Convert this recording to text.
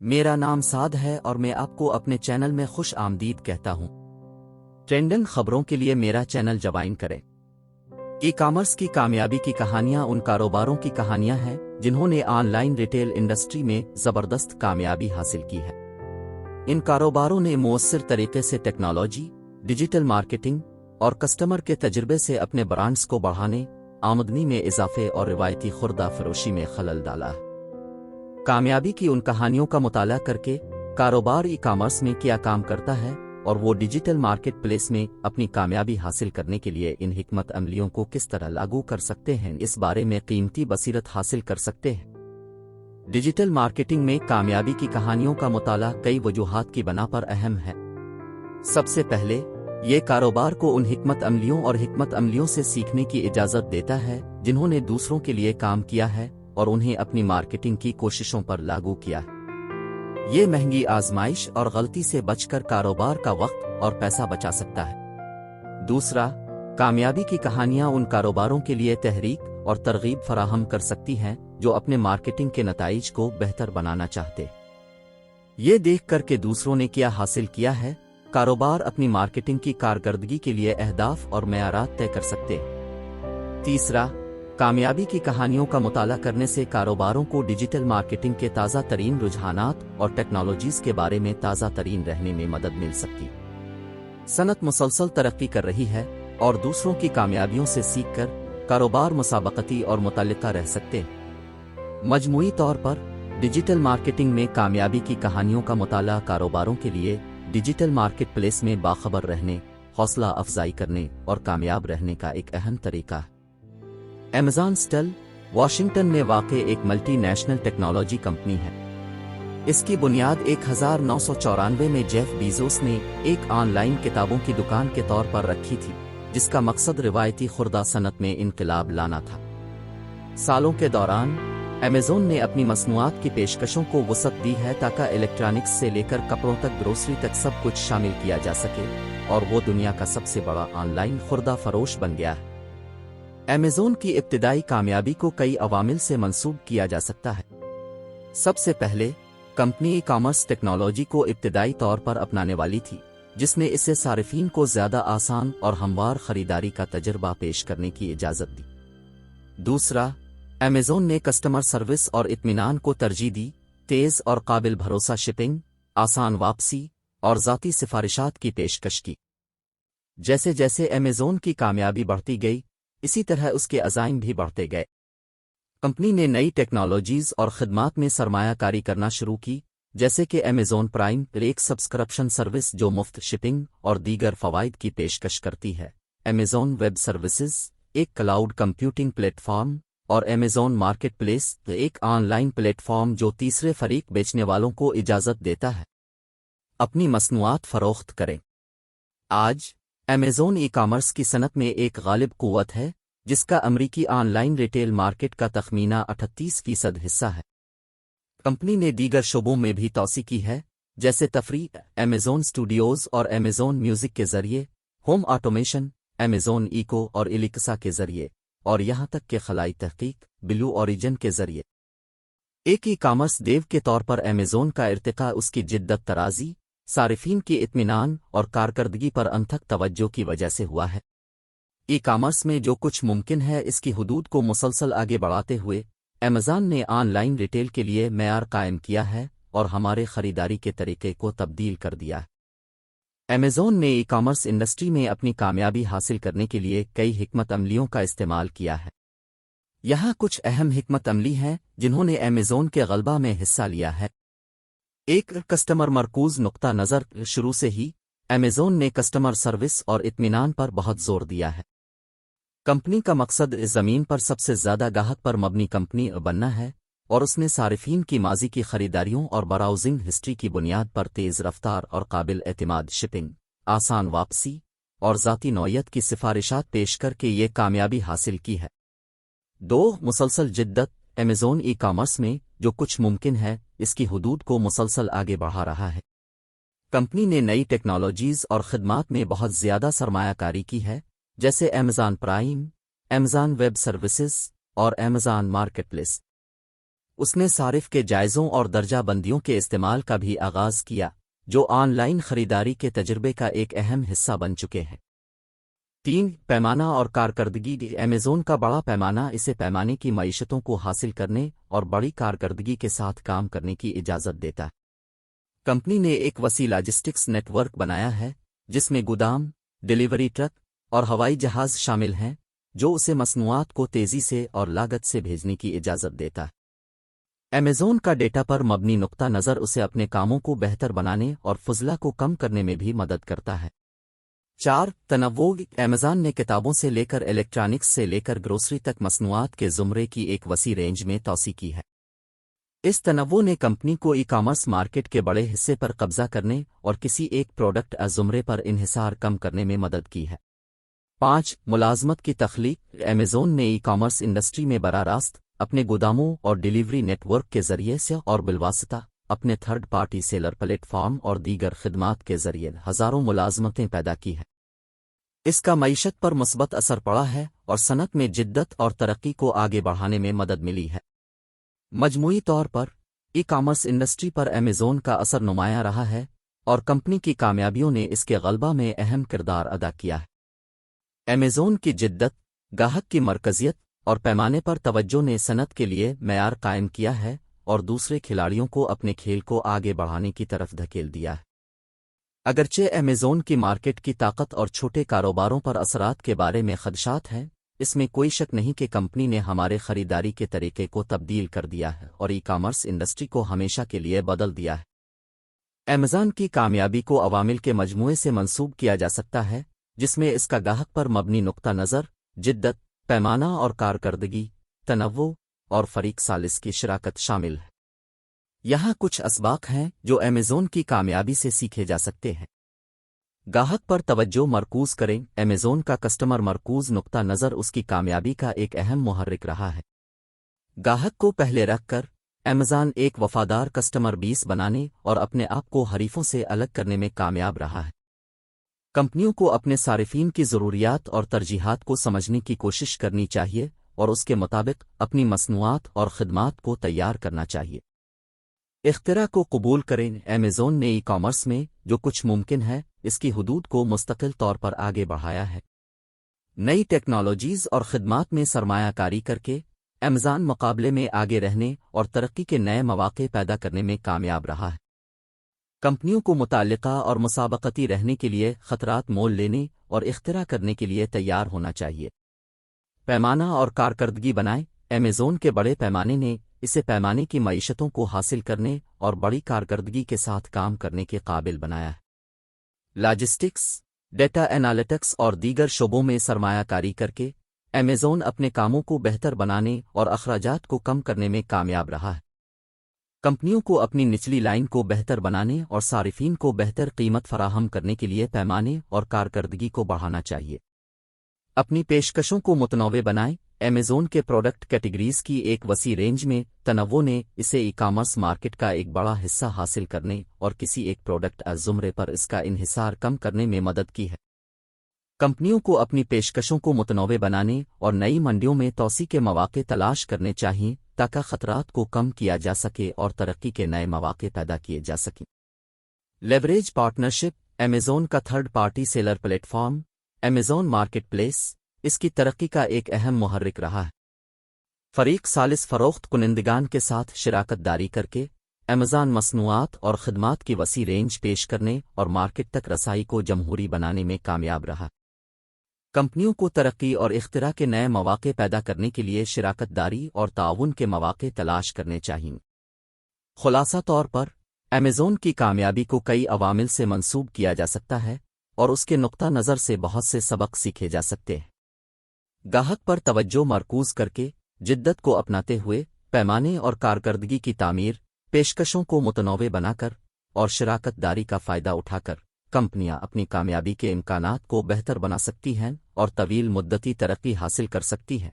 میرا نام سعد ہے اور میں آپ کو اپنے چینل میں خوش آمدید کہتا ہوں۔ ٹرینڈنگ خبروں کے لیے میرا چینل جوائن کریں۔ ای کامرس کی کامیابی کی کہانیاں ان کاروباروں کی کہانیاں ہیں جنہوں نے آن لائن ریٹیل انڈسٹری میں زبردست کامیابی حاصل کی ہے۔ ان کاروباروں نے مؤثر طریقے سے ٹیکنالوجی، ڈیجیٹل مارکیٹنگ اور کسٹمر کے تجربے سے اپنے برانڈز کو بڑھانے، آمدنی میں اضافے اور روایتی خوردہ فروشی میں خلل ڈالا ہے۔ کامیابی کی ان کہانیوں کا مطالعہ کر کے کاروبار ای کامرس میں کیا کام کرتا ہے اور وہ ڈیجیٹل مارکیٹ پلیس میں اپنی کامیابی حاصل کرنے کے لیے ان حکمت عملیوں کو کس طرح لاگو کر سکتے ہیں، اس بارے میں قیمتی بصیرت حاصل کر سکتے ہیں۔ ڈیجیٹل مارکیٹنگ میں کامیابی کی کہانیوں کا مطالعہ کئی وجوہات کی بنا پر اہم ہے۔ سب سے پہلے، یہ کاروبار کو ان حکمت عملیوں اور حکمت عملیوں سے سیکھنے کی اجازت دیتا ہے جنہوں نے دوسروں کے لیے کام کیا ہے اور انہیں اپنی مارکیٹنگ کی کوششوں پر لاگو کیا ہے۔ یہ مہنگی آزمائش اور غلطی سے بچ کر کاروبار کا وقت اور پیسہ بچا سکتا ہے۔ دوسرا، کامیابی کی کہانیاں ان کاروباروں کے لیے تحریک اور ترغیب فراہم کر سکتی ہیں جو اپنے مارکیٹنگ کے نتائج کو بہتر بنانا چاہتے۔ یہ دیکھ کر کہ دوسروں نے کیا حاصل کیا ہے، کاروبار اپنی مارکیٹنگ کی کارکردگی کے لیے اہداف اور معیارات طے کر سکتے۔ تیسرا، کامیابی کی کہانیوں کا مطالعہ کرنے سے کاروباروں کو ڈیجیٹل مارکیٹنگ کے تازہ ترین رجحانات اور ٹیکنالوجیز کے بارے میں تازہ ترین رہنے میں مدد مل سکتی۔ صنعت مسلسل ترقی کر رہی ہے اور دوسروں کی کامیابیوں سے سیکھ کر کاروبار مسابقتی اور متعلقہ رہ سکتے ہیں۔ مجموعی طور پر، ڈیجیٹل مارکیٹنگ میں کامیابی کی کہانیوں کا مطالعہ کاروباروں کے لیے ڈیجیٹل مارکیٹ پلیس میں باخبر رہنے، حوصلہ افزائی کرنے اور کامیاب رہنے کا ایک اہم طریقہ ہے۔ ایمیزون سٹل، واشنگٹن میں واقع ایک ملٹی نیشنل ٹیکنالوجی کمپنی ہے۔ اس کی بنیاد 1994 میں جیف بیزوس نے ایک آن لائن کتابوں کی دکان کے طور پر رکھی تھی، جس کا مقصد روایتی خوردہ صنعت میں انقلاب لانا تھا۔ سالوں کے دوران، ایمیزون نے اپنی مصنوعات کی پیشکشوں کو وسعت دی ہے تاکہ الیکٹرانکس سے لے کر کپڑوں تک گروسری تک سب کچھ شامل کیا جا سکے، اور وہ دنیا کا سب سے بڑا آن لائن خوردہ فروش بن گیا ہے۔ ایمیزون کی ابتدائی کامیابی کو کئی عوامل سے منسوب کیا جا سکتا ہے۔ سب سے پہلے، کمپنی ای کامرس ٹیکنالوجی کو ابتدائی طور پر اپنانے والی تھی، جس نے اسے صارفین کو زیادہ آسان اور ہموار خریداری کا تجربہ پیش کرنے کی اجازت دی۔ دوسرا، ایمیزون نے کسٹمر سروس اور اطمینان کو ترجیح دی، تیز اور قابل بھروسہ شپنگ، آسان واپسی اور ذاتی سفارشات کی پیشکش کی۔ جیسے جیسے ایمیزون کی کامیابی بڑھتی گئی، اسی طرح اس کے عزائم بھی بڑھتے گئے۔ کمپنی نے نئی ٹیکنالوجیز اور خدمات میں سرمایہ کاری کرنا شروع کی، جیسے کہ ایمیزون پرائم، ایک سبسکرپشن سروس جو مفت شپنگ اور دیگر فوائد کی پیشکش کرتی ہے، ایمیزون ویب سروسز، ایک کلاؤڈ کمپیوٹنگ پلیٹ فارم، اور ایمیزون مارکیٹ پلیس، ایک آن لائن پلیٹ فارم جو تیسرے فریق بیچنے والوں کو اجازت دیتا ہے اپنی مصنوعات فروخت کریں۔ آج، ایمیزون ای کامرس کی صنعت میں ایک غالب قوت ہے، جس کا امریکی آن لائن ریٹیل مارکیٹ کا تخمینہ 38% حصہ ہے۔ کمپنی نے دیگر شعبوں میں بھی توسیع کی ہے، جیسے تفریح، ایمیزون اسٹوڈیوز اور ایمیزون میوزک کے ذریعے، ہوم آٹومیشن، ایمیزون ایکو اور الیکسا کے ذریعے، اور یہاں تک کہ خلائی تحقیق، بلو اوریجن کے ذریعے۔ ایک ای کامرس دیو کے طور پر ایمیزون کا ارتقاء اس کی جدت طرازی، صارفین کی اطمینان اور کارکردگی پر انتھک توجہ کی وجہ سے ہوا ہے۔ ای کامرس میں جو کچھ ممکن ہے اس کی حدود کو مسلسل آگے بڑھاتے ہوئے، ایمیزون نے آن لائن ریٹیل کے لیے معیار قائم کیا ہے اور ہمارے خریداری کے طریقے کو تبدیل کر دیا ہے۔ ایمیزون نے ای کامرس انڈسٹری میں اپنی کامیابی حاصل کرنے کے لیے کئی حکمت عملیوں کا استعمال کیا ہے۔ یہاں کچھ اہم حکمت عملی ہیں جنہوں نے ایمیزون کے غلبہ میں حصہ لیا ہے۔ ایک، کسٹمر مرکوز نقطہ نظر۔ شروع سے ہی ایمیزون نے کسٹمر سروس اور اطمینان پر بہت زور دیا ہے۔ کمپنی کا مقصد اس زمین پر سب سے زیادہ گاہک پر مبنی کمپنی بننا ہے، اور اس نے صارفین کی ماضی کی خریداریوں اور براؤزنگ ہسٹری کی بنیاد پر تیز رفتار اور قابل اعتماد شپنگ، آسان واپسی اور ذاتی نوعیت کی سفارشات پیش کر کے یہ کامیابی حاصل کی ہے۔ دو، مسلسل جدت۔ ایمیزون ای کامرس میں جو کچھ ممکن ہے اس کی حدود کو مسلسل آگے بڑھا رہا ہے۔ کمپنی نے نئی ٹیکنالوجیز اور خدمات میں بہت زیادہ سرمایہ کاری کی ہے، جیسے Amazon prime, Amazon web services اور ایمیزون مارکیٹ پلیس۔ اس نے صارف کے جائزوں اور درجہ بندیوں کے استعمال کا بھی آغاز کیا، جو آن لائن خریداری کے تجربے کا ایک اہم حصہ بن چکے ہیں۔ 3 پیمانہ اور کارکردگی۔ ایمیزون کا بڑا پیمانہ اسے پیمانے کی معیشتوں کو حاصل کرنے اور بڑی کارکردگی کے ساتھ کام کرنے کی اجازت دیتا ہے۔ کمپنی نے ایک وسیع لاجسٹکس نیٹ ورک بنایا ہے، جس میں گودام، ڈیلیوری ٹرک اور ہوائی جہاز شامل ہیں، جو اسے مصنوعات کو تیزی سے اور لاگت سے بھیجنے کی اجازت دیتا ہے۔ ایمیزون کا ڈیٹا پر مبنی نقطہ نظر اسے اپنے کاموں کو بہتر بنانے اور فضلہ کو کم کرنے میں بھی مدد کرتا ہے۔ 4 تنوع۔ ایمیزون نے کتابوں سے لے کر الیکٹرانکس سے لے کر گروسری تک مصنوعات کے زمرے کی ایک وسیع رینج میں توسیع کی ہے۔ اس تنوع نے کمپنی کو ای کامرس مارکیٹ کے بڑے حصے پر قبضہ کرنے اور کسی ایک پروڈکٹ زمرے پر انحصار کم کرنے میں مدد کی ہے۔ 5 ملازمت کی تخلیق۔ ایمیزون نے ای کامرس انڈسٹری میں براہ راست اپنے گوداموں اور ڈیلیوری نیٹ ورک کے ذریعے سے اور بالواسطہ اپنے third party seller plate form اور دیگر خدمات کے ذریعے ہزاروں ملازمتیں پیدا کی ہیں۔ اس کا معیشت پر مثبت اثر پڑا ہے اور صنعت میں جدت اور ترقی کو آگے بڑھانے میں مدد ملی ہے۔ مجموعی طور پر ای کامرس انڈسٹری پر ایمیزون کا اثر نمایاں رہا ہے اور کمپنی کی کامیابیوں نے اس کے غلبہ میں اہم کردار ادا کیا ہے۔ ایمیزون کی جدت، گاہک کی مرکزیت اور پیمانے پر توجہ نے صنعت کے لیے معیار قائم کیا ہے اور دوسرے کھلاڑیوں کو اپنے کھیل کو آگے بڑھانے کی طرف دھکیل دیا ہے۔ اگرچہ ایمیزون کی مارکیٹ کی طاقت اور چھوٹے کاروباروں پر اثرات کے بارے میں خدشات ہیں، اس میں کوئی شک نہیں کہ کمپنی نے ہمارے خریداری کے طریقے کو تبدیل کر دیا ہے اور ای کامرس انڈسٹری کو ہمیشہ کے لیے بدل دیا ہے۔ ایمیزون کی کامیابی کو عوامل کے مجموعے سے منسوب کیا جا سکتا ہے، جس میں اس کا گاہک پر مبنی نقطہ نظر، جدت، پیمانہ اور کارکردگی، تنوع اور فریق ثالث کی شراکت شامل ہے۔ یہاں کچھ اسباق ہیں جو ایمیزون کی کامیابی سے سیکھے جا سکتے ہیں۔ گاہک پر توجہ مرکوز کریں۔ ایمیزون کا کسٹمر مرکوز نقطہ نظر اس کی کامیابی کا ایک اہم محرک رہا ہے۔ گاہک کو پہلے رکھ کر ایمیزون ایک وفادار کسٹمر بیس بنانے اور اپنے آپ کو حریفوں سے الگ کرنے میں کامیاب رہا ہے۔ کمپنیوں کو اپنے صارفین کی ضروریات اور ترجیحات کو سمجھنے کی کوشش کرنی چاہیے اور اس کے مطابق اپنی مصنوعات اور خدمات کو تیار کرنا چاہیے۔ اختراع کو قبول کریں۔ ایمیزون نے ای کامرس میں جو کچھ ممکن ہے اس کی حدود کو مستقل طور پر آگے بڑھایا ہے۔ نئی ٹیکنالوجیز اور خدمات میں سرمایہ کاری کر کے ایمیزون مقابلے میں آگے رہنے اور ترقی کے نئے مواقع پیدا کرنے میں کامیاب رہا ہے۔ کمپنیوں کو متعلقہ اور مسابقتی رہنے کے لیے خطرات مول لینے اور اختراع کرنے کے لیے تیار ہونا چاہیے۔ پیمانہ اور کارکردگی بنائیں۔ ایمیزون کے بڑے پیمانے نے اسے پیمانے کی معیشتوں کو حاصل کرنے اور بڑی کارکردگی کے ساتھ کام کرنے کے قابل بنایا ہے۔ لاجسٹکس، ڈیٹا انالیٹکس اور دیگر شعبوں میں سرمایہ کاری کر کے ایمیزون اپنے کاموں کو بہتر بنانے اور اخراجات کو کم کرنے میں کامیاب رہا ہے۔ کمپنیوں کو اپنی نچلی لائن کو بہتر بنانے اور صارفین کو بہتر قیمت فراہم کرنے کے لیے پیمانے اور کارکردگی کو بڑھانا چاہیے۔ اپنی پیشکشوں کو متنوع بنائیں۔ ایمیزون کے پروڈکٹ کیٹیگریز کی ایک وسیع رینج میں تنوع نے اسے ای کامرس مارکیٹ کا ایک بڑا حصہ حاصل کرنے اور کسی ایک پروڈکٹ زمرے پر اس کا انحصار کم کرنے میں مدد کی ہے۔ کمپنیوں کو اپنی پیشکشوں کو متنوع بنانے اور نئی منڈیوں میں توسیع کے مواقع تلاش کرنے چاہئیں تاکہ خطرات کو کم کیا جا سکے اور ترقی کے نئے مواقع پیدا کیے جا سکیں۔ Leverage partnership. ایمیزون کا third party seller platform Amazon marketplace اس کی ترقی کا ایک اہم محرک رہا ہے۔ فریق ثالث فروخت کنندگان کے ساتھ شراکت داری کر کے ایمیزون مصنوعات اور خدمات کی وسیع رینج پیش کرنے اور مارکیٹ تک رسائی کو جمہوری بنانے میں کامیاب رہا۔ کمپنیوں کو ترقی اور اختراع کے نئے مواقع پیدا کرنے کے لیے شراکت داری اور تعاون کے مواقع تلاش کرنے چاہئیں۔ خلاصہ طور پر ایمیزون کی کامیابی کو کئی عوامل سے منسوب کیا جا سکتا ہے اور اس کے نقطہ نظر سے بہت سے سبق سیکھے جا سکتے ہیں۔ گاہک پر توجہ مرکوز کر کے، جدت کو اپناتے ہوئے، پیمانے اور کارکردگی کی تعمیر، پیشکشوں کو متنوع بنا کر اور شراکت داری کا فائدہ اٹھا کر کمپنیاں اپنی کامیابی کے امکانات کو بہتر بنا سکتی ہیں اور طویل مدتی ترقی حاصل کر سکتی ہیں۔